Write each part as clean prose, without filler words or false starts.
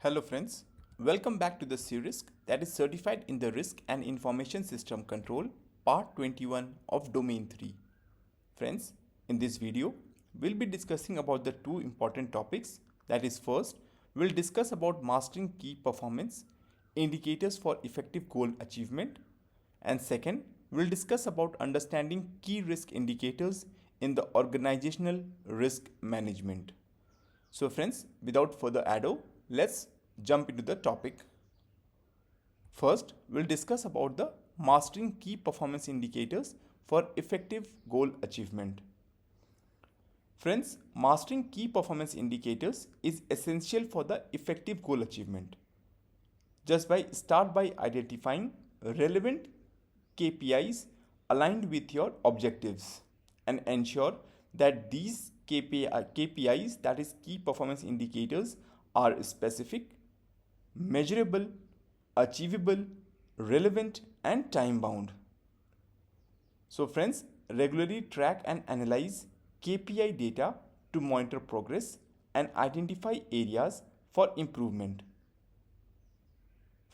Hello friends, welcome back to the CRISC, that is Certified in the Risk and Information System Control, Part 21 of Domain 3. Friends, in this video, we'll be discussing about the two important topics. That is, first, we'll discuss about mastering key performance indicators for effective goal achievement, and second, we'll discuss about understanding key risk indicators in the organizational risk management. So friends, without further ado, let's jump into the topic. First, we'll discuss about the mastering key performance indicators for effective goal achievement. Friends, mastering key performance indicators is essential for the effective goal achievement. Start by identifying relevant KPIs aligned with your objectives and ensure that these KPIs, that is key performance indicators, are specific, measurable, achievable, relevant, and time bound. So friends, regularly track and analyze KPI data to monitor progress and identify areas for improvement.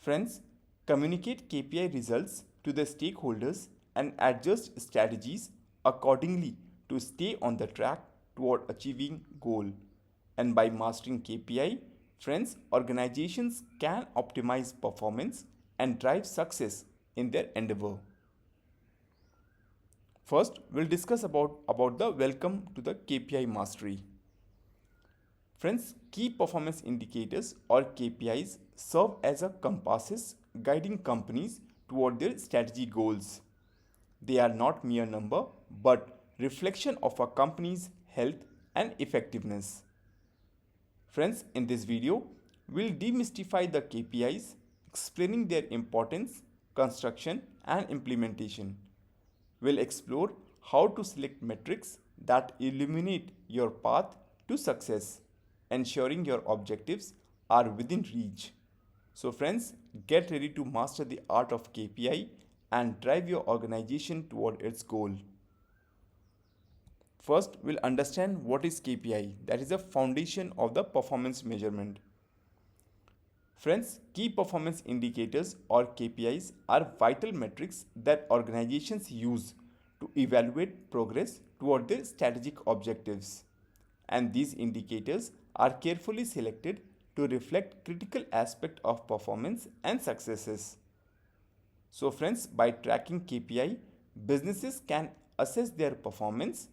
Friends, communicate KPI results to the stakeholders and adjust strategies accordingly to stay on the track toward achieving goal. And by mastering KPI, friends, organizations can optimize performance and drive success in their endeavor. First, we'll discuss about the welcome to the KPI mastery. Friends, key performance indicators or KPIs serve as a compasses guiding companies toward their strategy goals. They are not mere number but reflection of a company's health and effectiveness. Friends, in this video, we'll demystify the KPIs, explaining their importance, construction, and implementation. We'll explore how to select metrics that illuminate your path to success, ensuring your objectives are within reach. So friends, get ready to master the art of KPI and drive your organization toward its goal. First, we'll understand what is KPI, that is the foundation of the performance measurement. Friends, key performance indicators or KPIs are vital metrics that organizations use to evaluate progress toward their strategic objectives. And these indicators are carefully selected to reflect critical aspects of performance and successes. So friends, by tracking KPI, businesses can assess their performance,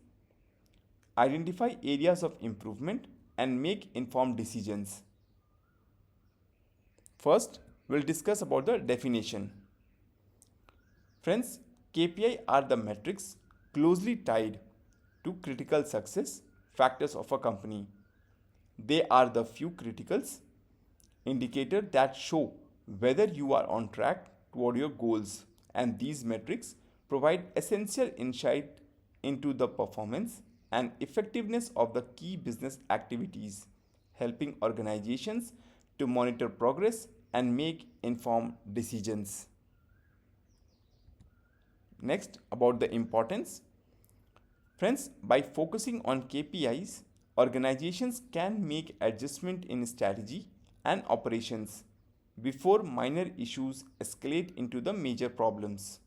identify areas of improvement, and make informed decisions. First, we'll discuss about the definition. Friends, KPI are the metrics closely tied to critical success factors of a company. They are the few criticals indicators that show whether you are on track toward your goals, and these metrics provide essential insight into the performance and effectiveness of the key business activities, helping organizations to monitor progress and make informed decisions. Next, about the importance. Friends, by focusing on KPIs, organizations can make adjustment in strategy and operations before minor issues escalate into the major problems.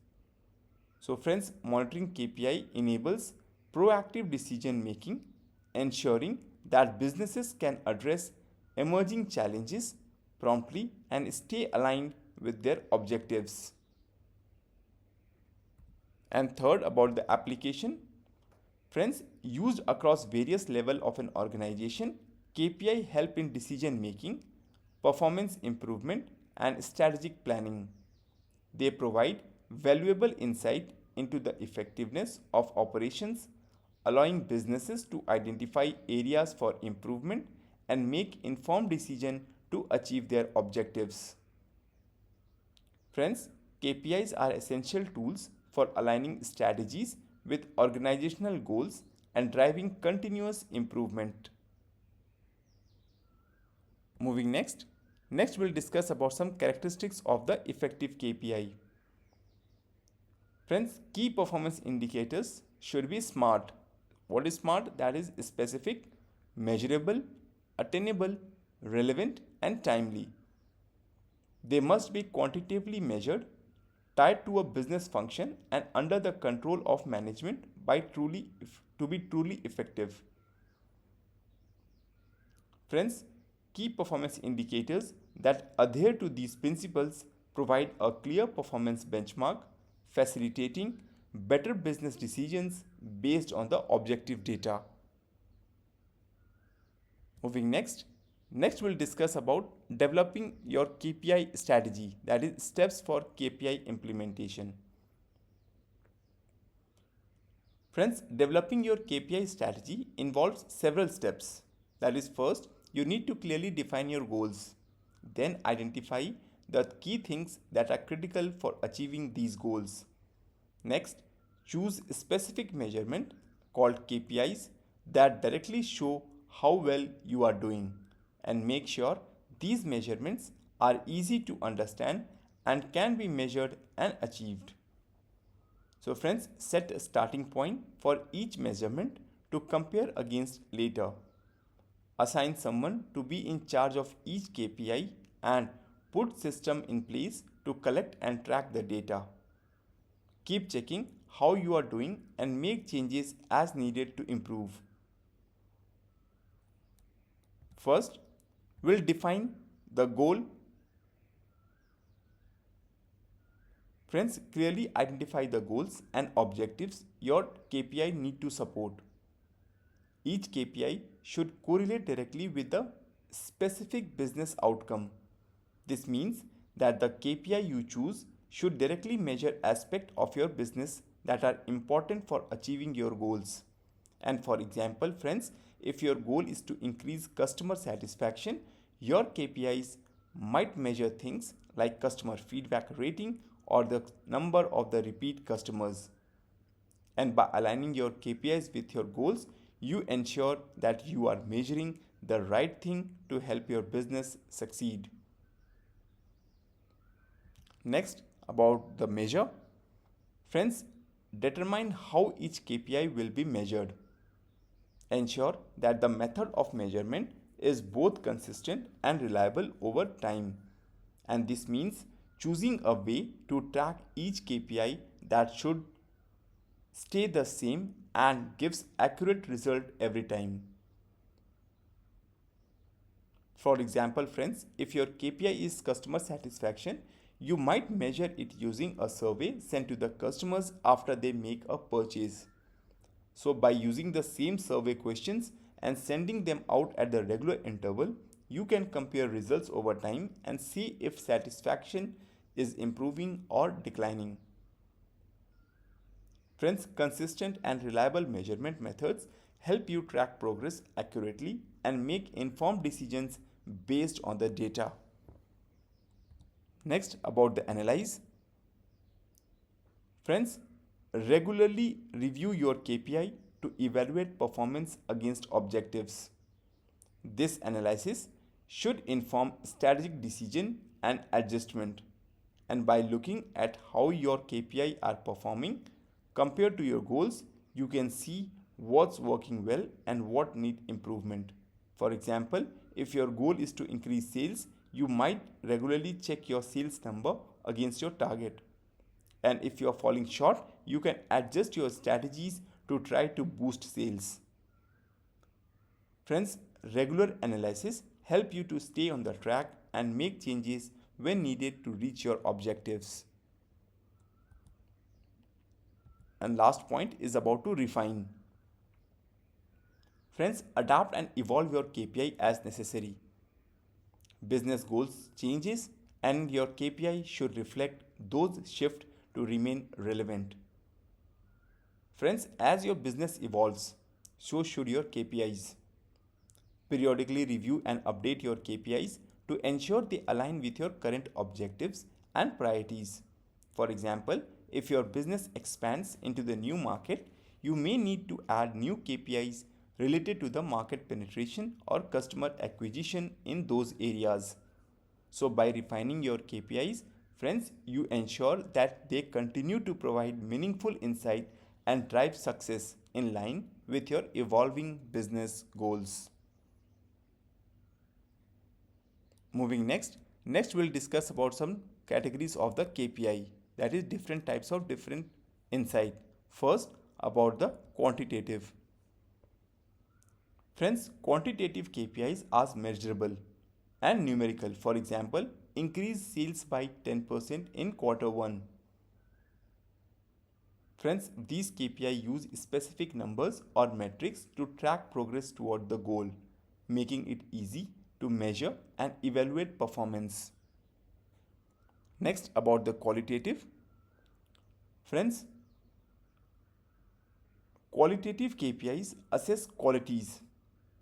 So friends, monitoring KPI enables proactive decision making, ensuring that businesses can address emerging challenges promptly and stay aligned with their objectives. And third, about the application. Friends, used across various levels of an organization, KPI help in decision making, performance improvement, and strategic planning. They provide valuable insight into the effectiveness of operations, allowing businesses to identify areas for improvement and make informed decisions to achieve their objectives. Friends, KPIs are essential tools for aligning strategies with organizational goals and driving continuous improvement. Moving next we'll discuss about some characteristics of the effective KPI. Friends, key performance indicators should be SMART. What is SMART? That is specific, measurable, attainable, relevant, and timely. They must be quantitatively measured, tied to a business function, and under the control of management to be truly effective. Friends, key performance indicators that adhere to these principles provide a clear performance benchmark, facilitating better business decisions based on the objective data. Moving next we'll discuss about developing your KPI strategy, that is steps for KPI implementation. Friends, developing your KPI strategy involves several steps. That is, first, you need to clearly define your goals. Then identify the key things that are critical for achieving these goals. Next, choose specific measurement called KPIs that directly show how well you are doing, and make sure these measurements are easy to understand and can be measured and achieved. So friends, set a starting point for each measurement to compare against later. Assign someone to be in charge of each KPI and put system in place to collect and track the data. Keep checking how you are doing and make changes as needed to improve. First, we'll define the goal. Friends, clearly identify the goals and objectives your KPI need to support. Each KPI should correlate directly with the specific business outcome. This means that the KPI you choose should directly measure aspects of your business that are important for achieving your goals. And for example, friends, if your goal is to increase customer satisfaction, your KPIs might measure things like customer feedback rating or the number of the repeat customers. And by aligning your KPIs with your goals, you ensure that you are measuring the right thing to help your business succeed. Next, about the measure. Friends, determine how each KPI will be measured. Ensure that the method of measurement is both consistent and reliable over time. And this means choosing a way to track each KPI that should stay the same and gives accurate result every time. For example, friends, if your KPI is customer satisfaction, you might measure it using a survey sent to the customers after they make a purchase. So by using the same survey questions and sending them out at the regular interval, you can compare results over time and see if satisfaction is improving or declining. Friends, consistent and reliable measurement methods help you track progress accurately and make informed decisions based on the data. Next, about the analyze. Friends, regularly review your KPI to evaluate performance against objectives. This analysis should inform strategic decision and adjustment. And by looking at how your KPI are performing compared to your goals, you can see what's working well and what need improvement. For example, if your goal is to increase sales, you might regularly check your sales number against your target. And if you are falling short, you can adjust your strategies to try to boost sales. Friends, regular analysis help you to stay on the track and make changes when needed to reach your objectives. And last point is about to refine. Friends, adapt and evolve your KPI as necessary. Business goals changes and your KPI should reflect those shifts to remain relevant. Friends, as your business evolves, so should your KPIs. Periodically review and update your KPIs to ensure they align with your current objectives and priorities. For example, if your business expands into the new market, you may need to add new KPIs related to the market penetration or customer acquisition in those areas. So by refining your KPIs, friends, you ensure that they continue to provide meaningful insight and drive success in line with your evolving business goals. Moving next we'll discuss about some categories of the KPI, that is different types of different insight. First, about the quantitative. Friends, quantitative KPIs are measurable and numerical. For example, increase sales by 10% in quarter 1. Friends, these KPI use specific numbers or metrics to track progress toward the goal, making it easy to measure and evaluate performance. Next, about the qualitative. Friends, qualitative KPIs assess qualities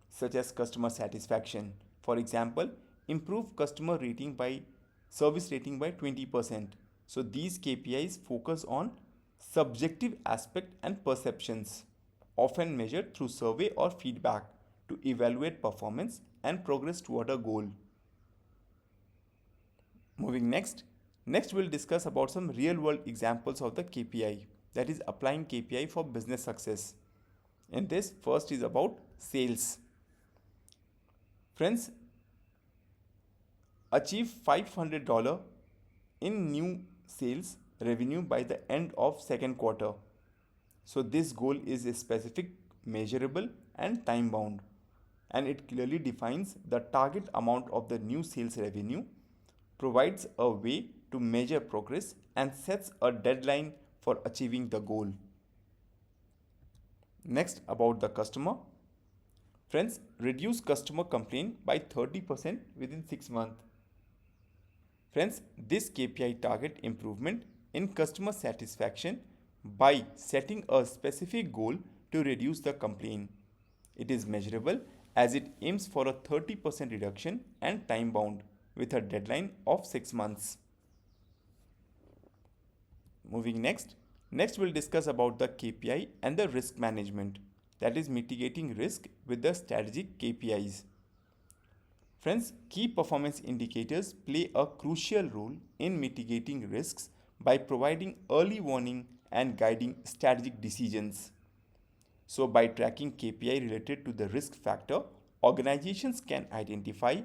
such as customer satisfaction. For example, improve customer rating by service rating by 20%. So these KPIs focus on subjective aspect and perceptions, often measured through survey or feedback to evaluate performance and progress toward a goal. Moving next we'll discuss about some real world examples of the KPI, that is applying KPI for business success. In this, first is about sales. Friends, achieve $500 in new sales revenue by the end of second quarter. So this goal is specific, measurable and time bound, and it clearly defines the target amount of the new sales revenue, provides a way to measure progress and sets a deadline for achieving the goal. Next, about the customer. Friends, reduce customer complaint by 30% within 6 months. Friends, this KPI target improvement in customer satisfaction by setting a specific goal to reduce the complaint. It is measurable as it aims for a 30% reduction and time bound with a deadline of 6 months. Moving next we'll discuss about the KPI and the risk management, that is mitigating risk with the strategic KPIs. Friends, key performance indicators play a crucial role in mitigating risks by providing early warning and guiding strategic decisions. So by tracking KPI related to the risk factor, organizations can identify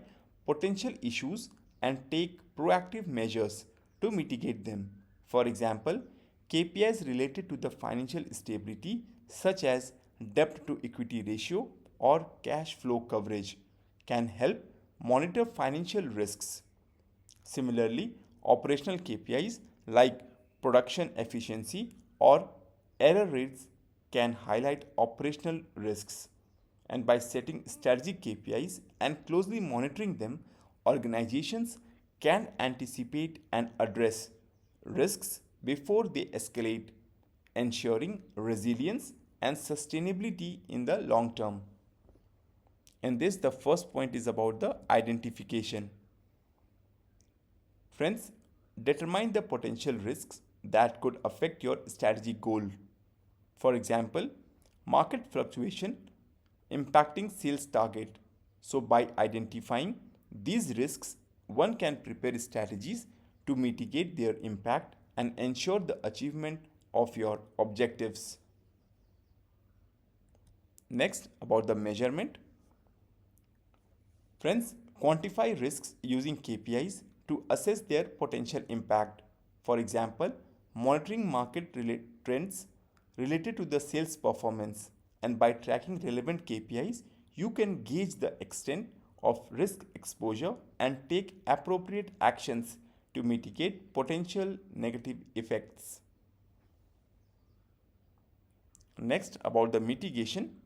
potential issues and take proactive measures to mitigate them. For example, KPIs related to the financial stability such as debt to equity ratio or cash flow coverage can help monitor financial risks. Similarly, operational KPIs like production efficiency or error rates can highlight operational risks. And by setting strategic KPIs and closely monitoring them, organizations can anticipate and address risks before they escalate, ensuring resilience and sustainability in the long term. In this, the first point is about the identification. Friends, determine the potential risks that could affect your strategic goal. For example, market fluctuation impacting sales target. So by identifying these risks, one can prepare strategies to mitigate their impact and ensure the achievement of your objectives. Next, about the measurement. Friends, quantify risks using KPIs to assess their potential impact. For example, monitoring market trends related to the sales performance, and by tracking relevant KPIs, you can gauge the extent of risk exposure and take appropriate actions to mitigate potential negative effects. Next, about the mitigation.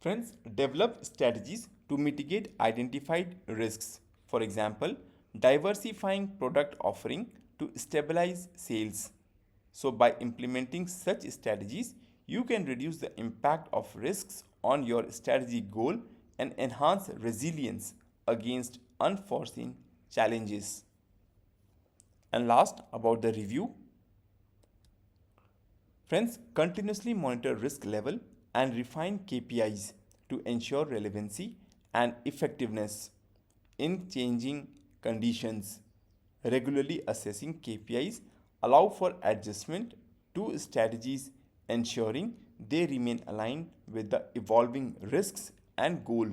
Friends, develop strategies to mitigate identified risks. For example, diversifying product offering to stabilize sales. So by implementing such strategies, you can reduce the impact of risks on your strategic goal and enhance resilience against unforeseen challenges. And last, about the review. Friends, continuously monitor risk level and refine KPIs to ensure relevancy and effectiveness in changing conditions. Regularly assessing KPIs allow for adjustment to strategies, ensuring they remain aligned with the evolving risks and goal.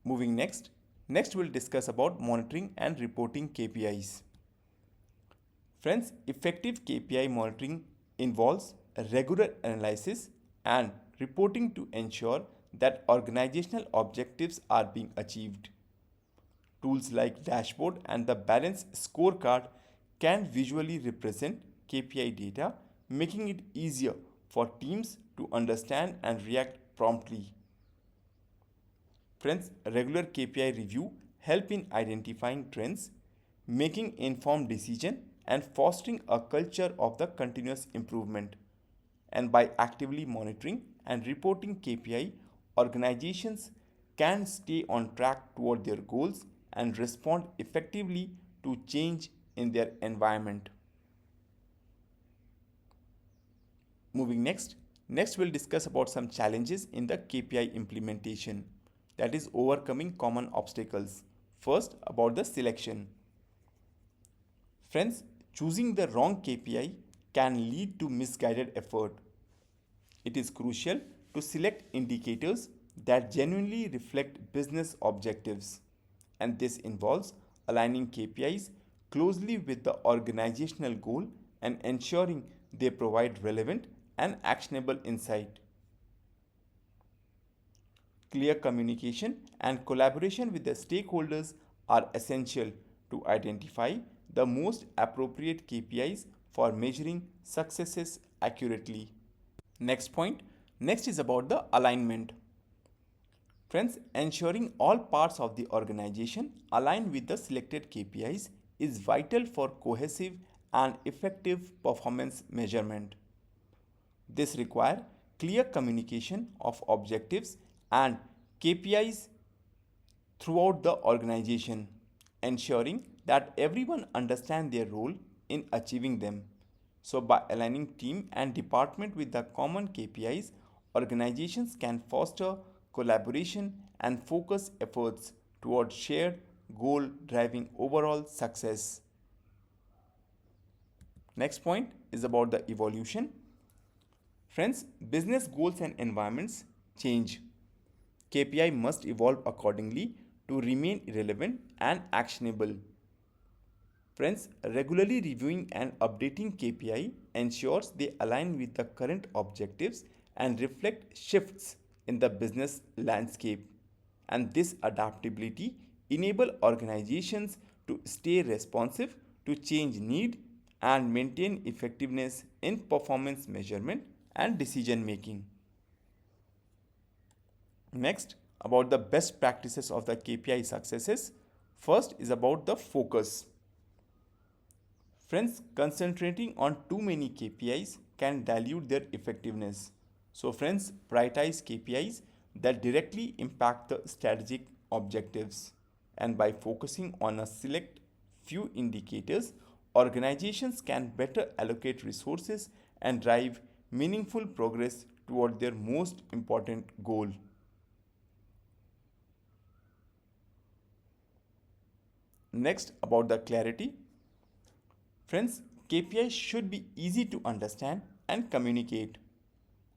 Moving next we'll discuss about monitoring and reporting KPIs. Friends, effective KPI monitoring involves a regular analysis and reporting to ensure that organizational objectives are being achieved. Tools like dashboard and the balance scorecard can visually represent KPI data, making it easier for teams to understand and react promptly. Friends, regular KPI review help in identifying trends, making informed decision and fostering a culture of the continuous improvement. And by actively monitoring and reporting KPI, organizations can stay on track toward their goals and respond effectively to change in their environment. Moving next we'll discuss about some challenges in the KPI implementation, that is overcoming common obstacles. First, about the selection. Friends, choosing the wrong KPI can lead to misguided effort. It is crucial to select indicators that genuinely reflect business objectives, and this involves aligning KPIs closely with the organizational goal and ensuring they provide relevant and actionable insight. Clear communication and collaboration with the stakeholders are essential to identify the most appropriate KPIs for measuring successes accurately. Next is about the alignment. Friends, ensuring all parts of the organization align with the selected KPIs is vital for cohesive and effective performance measurement. This requires clear communication of objectives and KPIs throughout the organization, ensuring that everyone understands their role in achieving them. So by aligning team and department with the common KPIs, organizations can foster collaboration and focus efforts towards shared goal driving overall success. Next point is about the evolution. Friends, business goals and environments change. KPI must evolve accordingly to remain relevant and actionable. Friends, regularly reviewing and updating KPI ensures they align with the current objectives and reflect shifts in the business landscape. And this adaptability enables organizations to stay responsive to change need and maintain effectiveness in performance measurement and decision making. Next, about the best practices of the KPI successes. First is about the focus. Friends, concentrating on too many KPIs can dilute their effectiveness. So friends, prioritize KPIs that directly impact the strategic objectives. And by focusing on a select few indicators, organizations can better allocate resources and drive meaningful progress toward their most important goal. Next, about the clarity. Friends, KPIs should be easy to understand and communicate.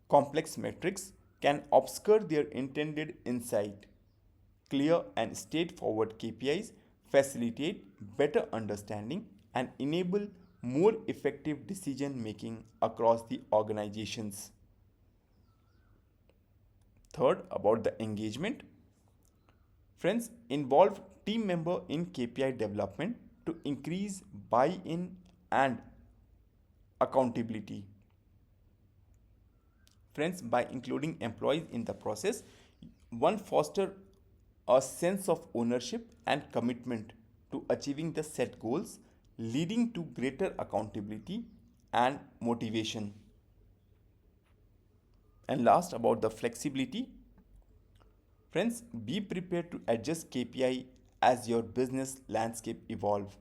Complex metrics can obscure their intended insight. Clear and straightforward KPIs facilitate better understanding and enable more effective decision making across the organizations. Third, about the engagement. Friends, involve team member in KPI development to increase buy-in and accountability. Friends, by including employees in the process, one foster a sense of ownership and commitment to achieving the set goals, leading to greater accountability and motivation. And last, about the flexibility. Friends, be prepared to adjust KPI as your business landscape evolve.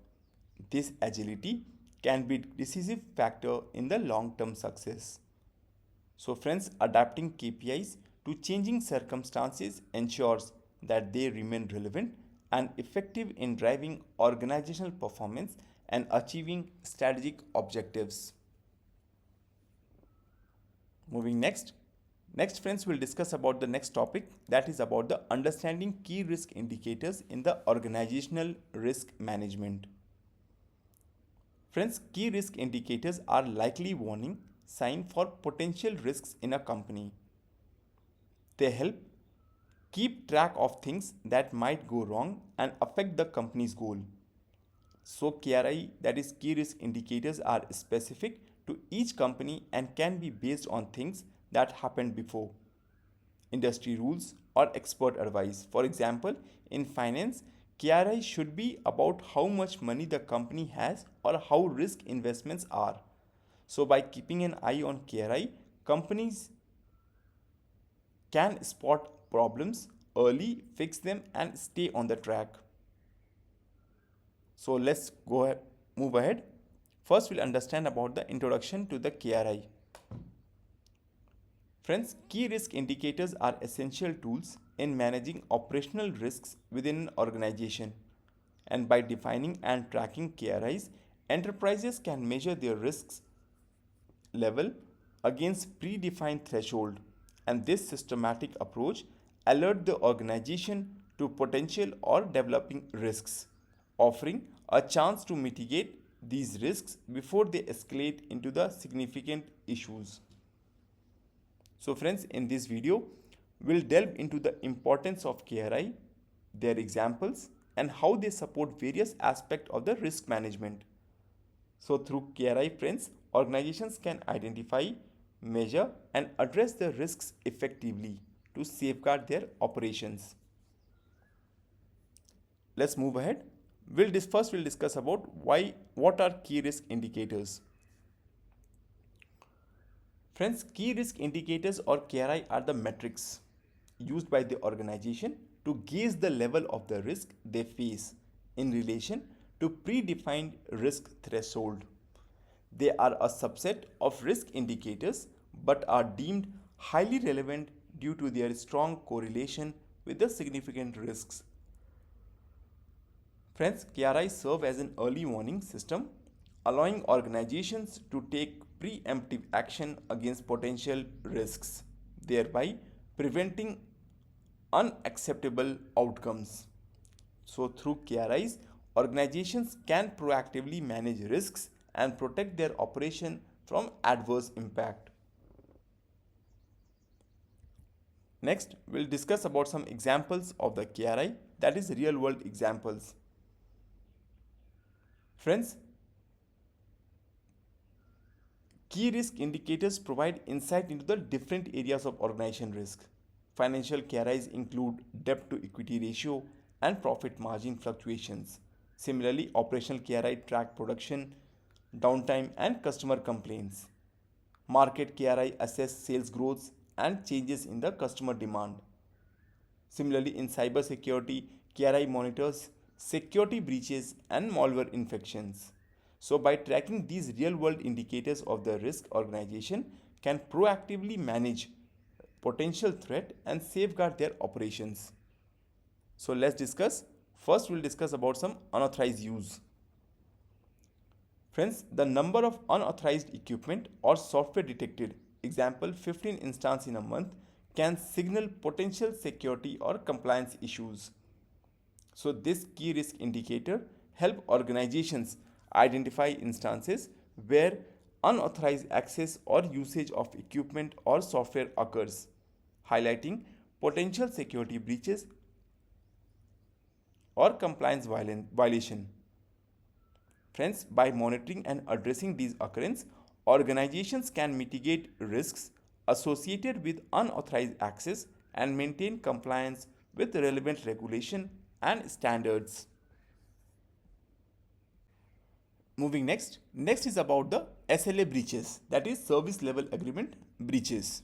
This agility can be a decisive factor in the long-term success. So friends, adapting KPIs to changing circumstances ensures that they remain relevant and effective in driving organizational performance and achieving strategic objectives. Moving Next, friends, we'll discuss about the next topic, that is about the understanding key risk indicators in the organizational risk management. Friends, key risk indicators are likely warning sign for potential risks in a company. They help keep track of things that might go wrong and affect the company's goal. So KRI, that is key risk indicators, are specific to each company and can be based on things that happened before, industry rules or expert advice. For example, in finance, KRI should be about how much money the company has or how risk investments are. So by keeping an eye on KRI, companies can spot problems early, fix them and stay on the track. So let's move ahead. First, we'll understand about the introduction to the KRI. Friends, key risk indicators are essential tools in managing operational risks within an organization. And by defining and tracking KRIs, enterprises can measure their risks level against predefined threshold. And this systematic approach alerts the organization to potential or developing risks, offering a chance to mitigate these risks before they escalate into the significant issues. So friends, in this video, we'll delve into the importance of KRI, their examples, and how they support various aspects of the risk management. So through KRI, friends, organizations can identify, measure, and address the risks effectively to safeguard their operations. Let's move ahead. First we'll discuss about what are key risk indicators. Friends, key risk indicators or KRI are the metrics used by the organization to gauge the level of the risk they face in relation to predefined risk threshold. They are a subset of risk indicators but are deemed highly relevant due to their strong correlation with the significant risks. Friends, KRIs serve as an early warning system, allowing organizations to take preemptive action against potential risks, thereby preventing unacceptable outcomes. So through KRIs, organizations can proactively manage risks and protect their operation from adverse impact. Next, we'll discuss about some examples of the KRI, that is real world examples. Friends, key risk indicators provide insight into the different areas of organization risk. Financial KRIs include debt to equity ratio and profit margin fluctuations. Similarly, operational KRI track production, downtime and customer complaints. Market KRI assess sales growth and changes in the customer demand. Similarly, in cybersecurity, KRI monitors security breaches and malware infections. So by tracking these real-world indicators of the risk, organization can proactively manage potential threat and safeguard their operations. So let's discuss. First, we'll discuss about some unauthorized use. Friends, the number of unauthorized equipment or software detected, example 15 instances in a month, can signal potential security or compliance issues. So this key risk indicator help organizations identify instances where unauthorized access or usage of equipment or software occurs, highlighting potential security breaches or compliance violation. Friends, by monitoring and addressing these occurrences, organizations can mitigate risks associated with unauthorized access and maintain compliance with relevant regulation and standards. Moving next is about the SLA breaches, that is service level agreement breaches.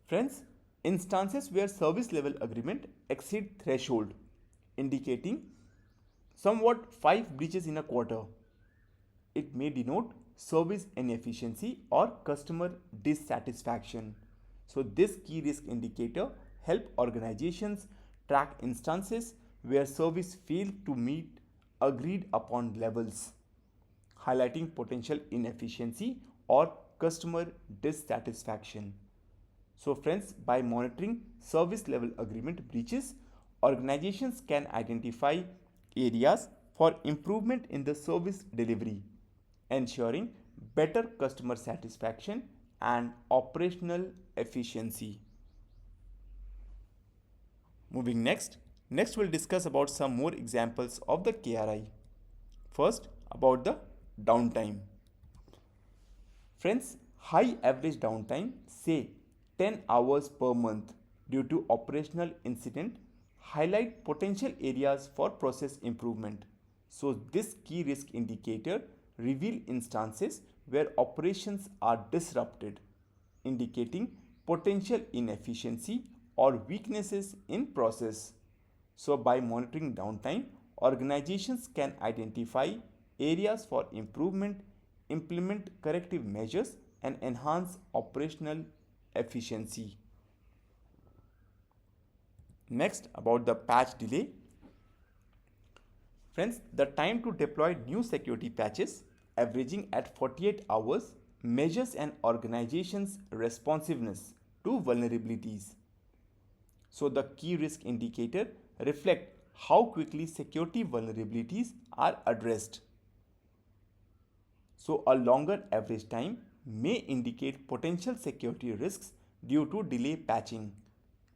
Friends, instances where service level agreement exceed threshold, indicating somewhat 5 breaches in a quarter. It may denote service inefficiency or customer dissatisfaction. So this key risk indicator help organizations track instances where service failed to meet agreed upon levels, highlighting potential inefficiency or customer dissatisfaction. So friends, by monitoring service level agreement breaches, organizations can identify areas for improvement in the service delivery, ensuring better customer satisfaction and operational efficiency. Moving next we'll discuss about some more examples of the KRI. First, about the downtime. Friends, high average downtime, say 10 hours per month due to operational incident, highlight potential areas for process improvement. So this key risk indicator reveal instances where operations are disrupted, indicating potential inefficiency or weaknesses in process. So by monitoring downtime, organizations can identify areas for improvement, implement corrective measures, and enhance operational efficiency. Next, about the patch delay. Friends, the time to deploy new security patches, averaging at 48 hours, measures an organization's responsiveness to vulnerabilities. So the key risk indicator reflect how quickly security vulnerabilities are addressed. So a longer average time may indicate potential security risks due to delay patching.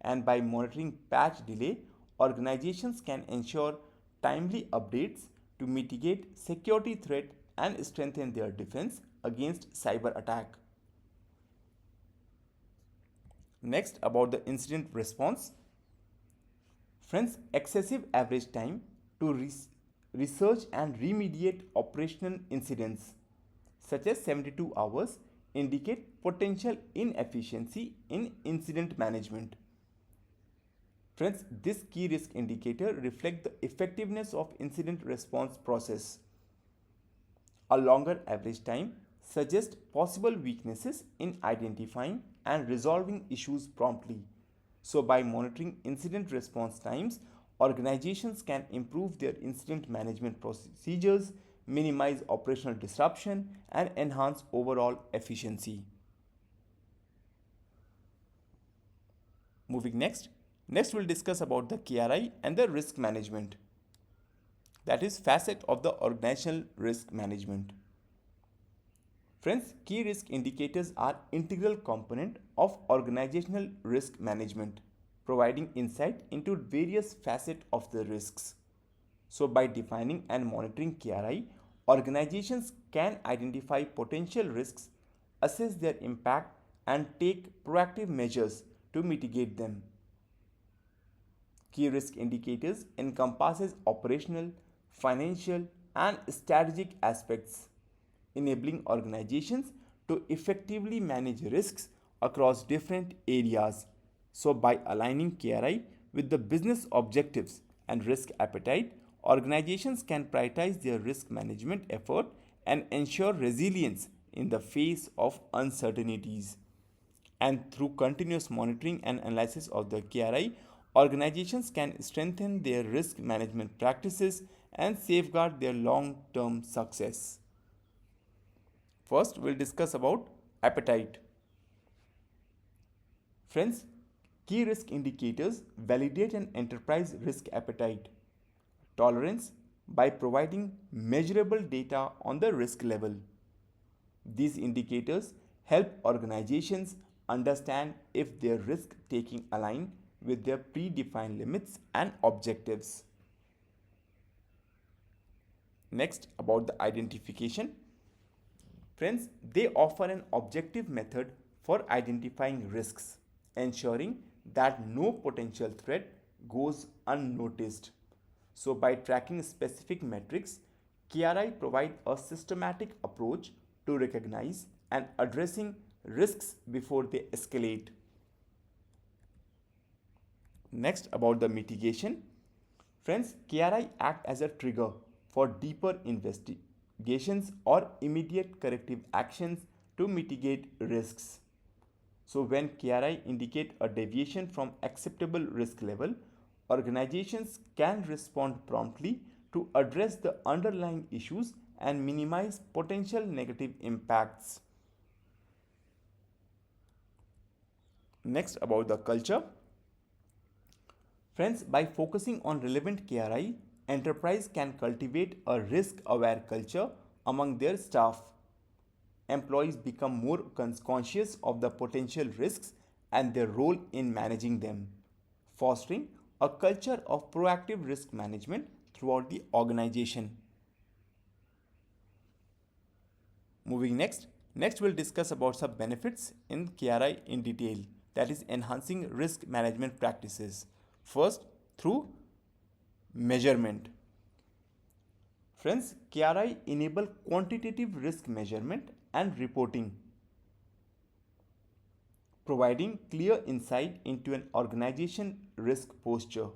And by monitoring patch delay, organizations can ensure timely updates to mitigate security threat and strengthen their defense against cyber attack. Next, about the incident response. Friends, excessive average time to research and remediate operational incidents such as 72 hours indicate potential inefficiency in incident management. Friends, this key risk indicator reflects the effectiveness of incident response process. A longer average time suggests possible weaknesses in identifying and resolving issues promptly. So by monitoring incident response times, organizations can improve their incident management procedures, minimize operational disruption, and enhance overall efficiency. Moving next we'll discuss about the KRI and the risk management. That is facet of the organizational risk management. Friends, key risk indicators are integral component of organizational risk management, providing insight into various facets of the risks. So by defining and monitoring KRI, organizations can identify potential risks, assess their impact, and take proactive measures to mitigate them. Key risk indicators encompasses operational, financial, and strategic aspects, enabling organizations to effectively manage risks across different areas. So by aligning KRI with the business objectives and risk appetite, organizations can prioritize their risk management effort and ensure resilience in the face of uncertainties. And through continuous monitoring and analysis of the KRI, organizations can strengthen their risk management practices and safeguard their long-term success. First, we'll discuss about appetite. Friends, key risk indicators validate an enterprise risk appetite tolerance by providing measurable data on the risk level. These indicators help organizations understand if their risk taking align with their predefined limits and objectives. Next, about the identification. Friends, they offer an objective method for identifying risks, ensuring that no potential threat goes unnoticed. So by tracking specific metrics, KRI provide a systematic approach to recognize and addressing risks before they escalate. Next, about the mitigation. Friends, KRI act as a trigger for deeper investigations or immediate corrective actions to mitigate risks. So when KRI indicate a deviation from acceptable risk level, organizations can respond promptly to address the underlying issues and minimize potential negative impacts. Next, about the culture. Friends, by focusing on relevant KRI, enterprise can cultivate a risk-aware culture among their staff. Employees become more conscious of the potential risks and their role in managing them, fostering a culture of proactive risk management throughout the organization. Moving next we'll discuss about some benefits in KRI in detail, that is enhancing risk management practices. First, through measurement. Friends, KRI enable quantitative risk measurement and reporting, providing clear insight into an organization risk posture.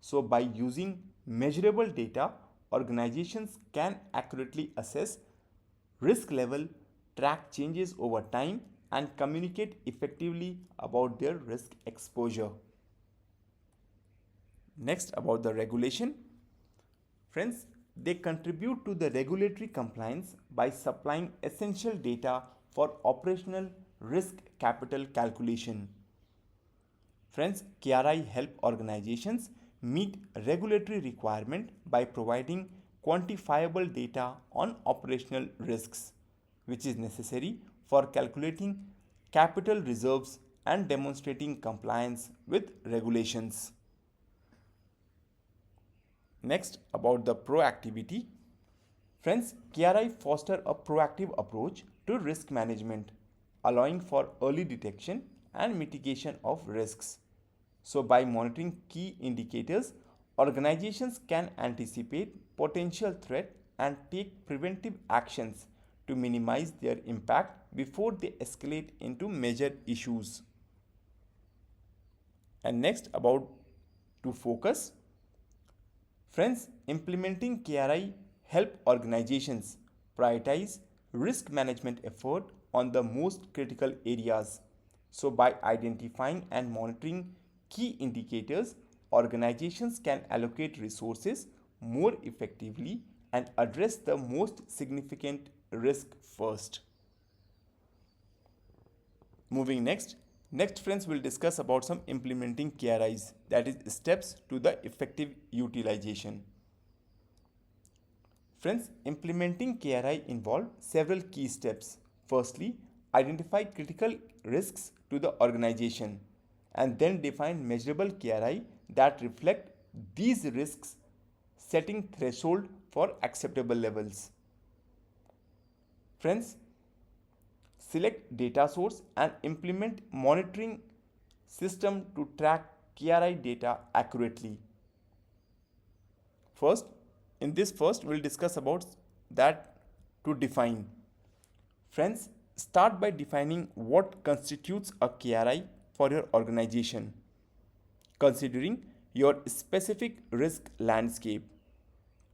So by using measurable data, organizations can accurately assess risk level, track changes over time, and communicate effectively about their risk exposure. Next, about the regulation. Friends, they contribute to the regulatory compliance by supplying essential data for operational risk capital calculation. Friends, KRI help organizations meet regulatory requirement by providing quantifiable data on operational risks, which is necessary for calculating capital reserves and demonstrating compliance with regulations. Next, about the proactivity. Friends, KRI foster a proactive approach to risk management, allowing for early detection and mitigation of risks. So by monitoring key indicators, organizations can anticipate potential threat and take preventive actions to minimize their impact before they escalate into major issues. And next, about to focus. Friends, implementing KRI help organizations prioritize risk management effort on the most critical areas. So by identifying and monitoring key indicators, organizations can allocate resources more effectively and address the most significant risk first. Moving next friends, we'll discuss about some implementing KRIs, that is steps to the effective utilization. Friends, implementing KRI involve several key steps. Firstly, identify critical risks to the organization and then define measurable KRI that reflect these risks, setting threshold for acceptable levels. Friends, select data source and implement monitoring system to track KRI data accurately. First we'll discuss about that to define. Friends, start by defining what constitutes a KRI for your organization, considering your specific risk landscape.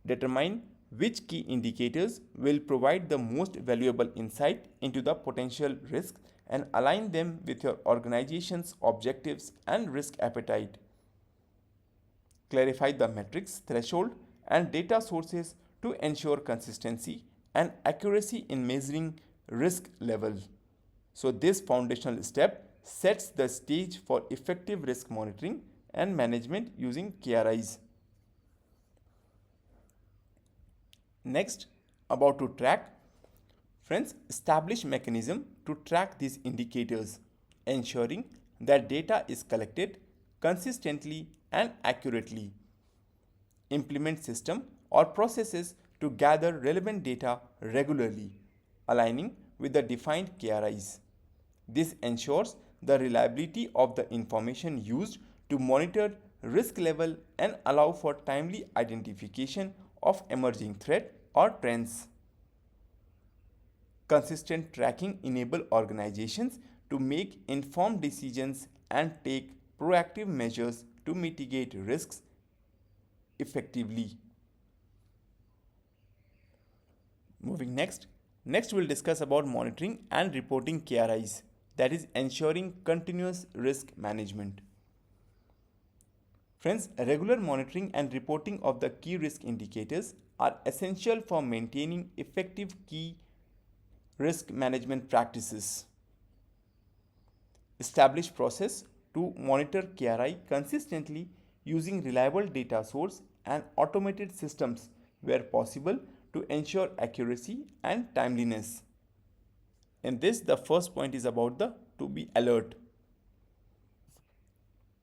Determine which key indicators will provide the most valuable insight into the potential risk and align them with your organization's objectives and risk appetite. Clarify the metrics, threshold, and data sources to ensure consistency and accuracy in measuring risk level. So this foundational step sets the stage for effective risk monitoring and management using KRIs. Next, about to track. Friends, establish mechanism to track these indicators, ensuring that data is collected consistently and accurately. Implement system or processes to gather relevant data regularly, aligning with the defined KRIs. This ensures the reliability of the information used to monitor risk level and allow for timely identification of emerging threat or trends. Consistent tracking enables organizations to make informed decisions and take proactive measures to mitigate risks effectively. Moving next we'll discuss about monitoring and reporting KRIs, that is ensuring continuous risk management. Friends, regular monitoring and reporting of the key risk indicators are essential for maintaining effective key risk management practices. establish process to monitor KRI consistently using reliable data source and automated systems where possible to ensure accuracy and timeliness. In this, the first point is about the to be alert.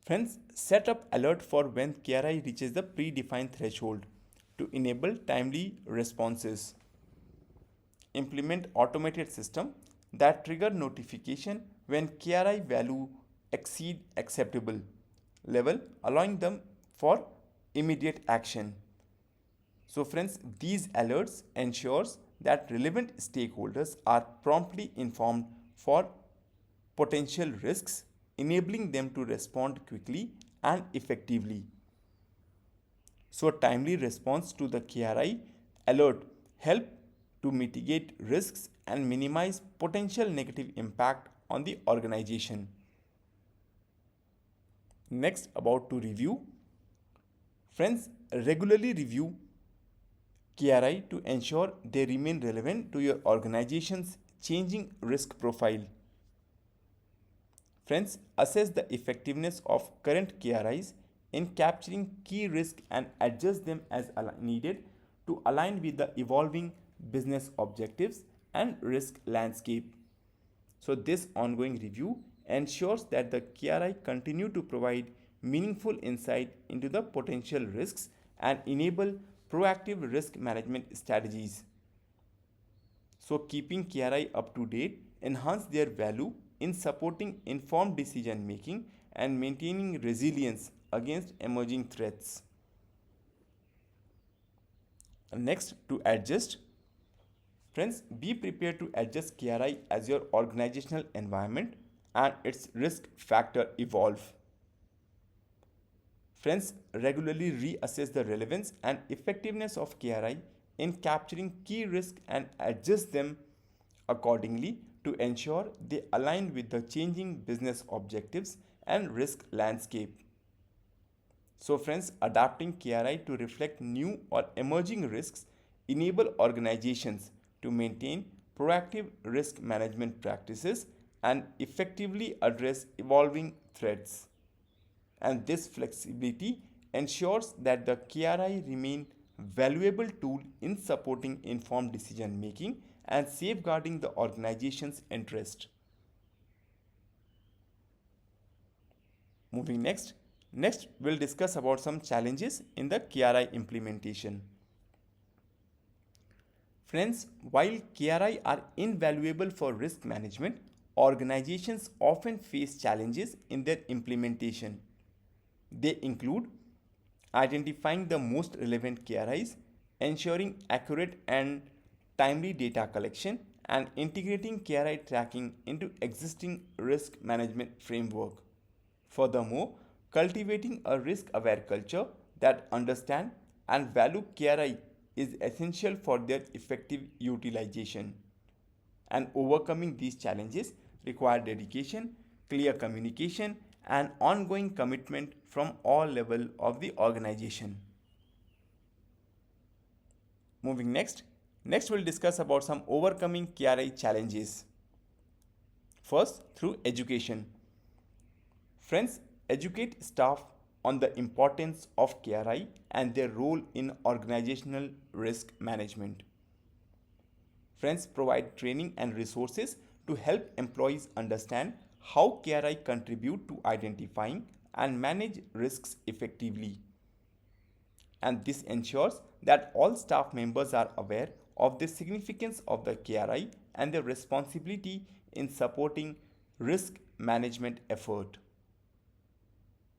Friends, set up alert for when KRI reaches the predefined threshold to enable timely responses. Implement automated system that trigger notification when KRI value exceed acceptable level, allowing them for immediate action. So friends, these alerts ensures that relevant stakeholders are promptly informed for potential risks, enabling them to respond quickly and effectively. So timely response to the KRI alert help to mitigate risks and minimize potential negative impact on the organization. Next, about to review. Friends, regularly review KRI to ensure they remain relevant to your organization's changing risk profile. Friends, assess the effectiveness of current KRIs in capturing key risks and adjust them as needed to align with the evolving business objectives and risk landscape. So this ongoing review ensures that the KRI continue to provide meaningful insight into the potential risks and enable proactive risk management strategies. So keeping KRI up to date enhance their value in supporting informed decision making and maintaining resilience against emerging threats. Next, to adjust. Friends, be prepared to adjust KRI as your organizational environment and its risk factor evolve. Friends, regularly reassess the relevance and effectiveness of KRI in capturing key risks and adjust them accordingly to ensure they align with the changing business objectives and risk landscape. So friends, adapting KRI to reflect new or emerging risks enable organizations to maintain proactive risk management practices and effectively address evolving threats. And this flexibility ensures that the KRI remain valuable tool in supporting informed decision making and safeguarding the organization's interest. Moving next we'll discuss about some challenges in the KRI implementation. Friends, while KRI are invaluable for risk management, organizations often face challenges in their implementation. They include identifying the most relevant KRIs, ensuring accurate and timely data collection, and integrating KRI tracking into existing risk management framework. Furthermore, cultivating a risk-aware culture that understands and value KRI is essential for their effective utilization. And overcoming these challenges require dedication, clear communication, and ongoing commitment from all levels of the organization. Moving next we'll discuss about some overcoming KRI challenges. First, through education. Friends, educate staff on the importance of KRI and their role in organizational risk management. Friends, provide training and resources to help employees understand how KRI contribute to identifying and manage risks effectively. And this ensures that all staff members are aware of the significance of the KRI and their responsibility in supporting risk management effort.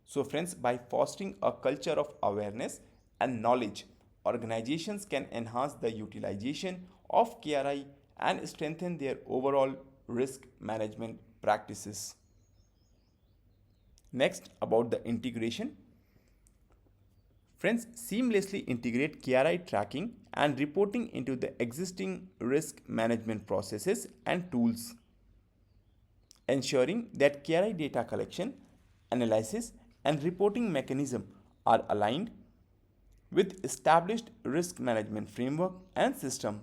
So friends, by fostering a culture of awareness and knowledge, organizations can enhance the utilization of KRI and strengthen their overall risk management practices. Next, about the integration. Friends, seamlessly integrate KRI tracking and reporting into the existing risk management processes and tools, ensuring that KRI data collection, analysis, and reporting mechanism are aligned with established risk management framework and system.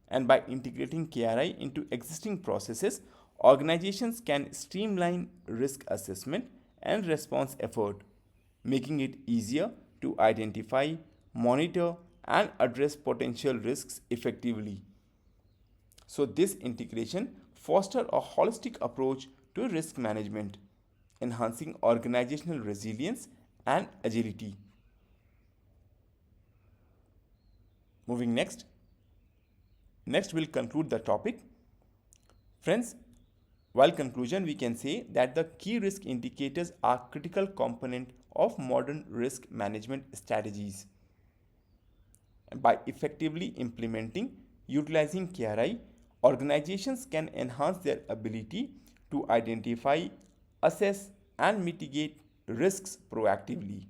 And by integrating KRI into existing processes, organizations can streamline risk assessment and response effort, making it easier to identify, monitor, and address potential risks effectively. So this integration fosters a holistic approach to risk management, enhancing organizational resilience and agility. Moving next we'll conclude the topic. Friends, while conclusion we can say that the key risk indicators are critical component of modern risk management strategies. By effectively implementing utilizing KRI, organizations can enhance their ability to identify, assess, and mitigate risks proactively.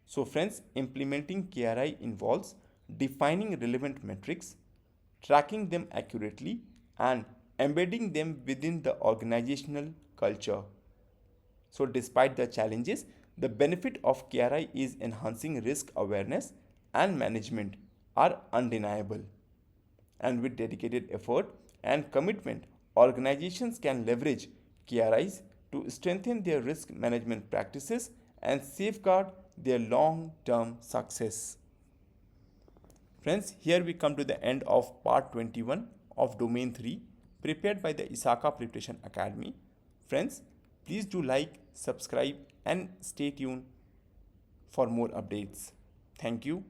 So friends, implementing KRI involves defining relevant metrics, tracking them accurately, and embedding them within the organizational culture. So despite the challenges, the benefit of KRI is enhancing risk awareness and management are undeniable. And with dedicated effort and commitment, organizations can leverage KRIs to strengthen their risk management practices and safeguard their long-term success. Friends, here we come to the end of part 21 of domain 3 prepared by the ISACA Prep Academy. Friends, please do like, subscribe and stay tuned for more updates. Thank you.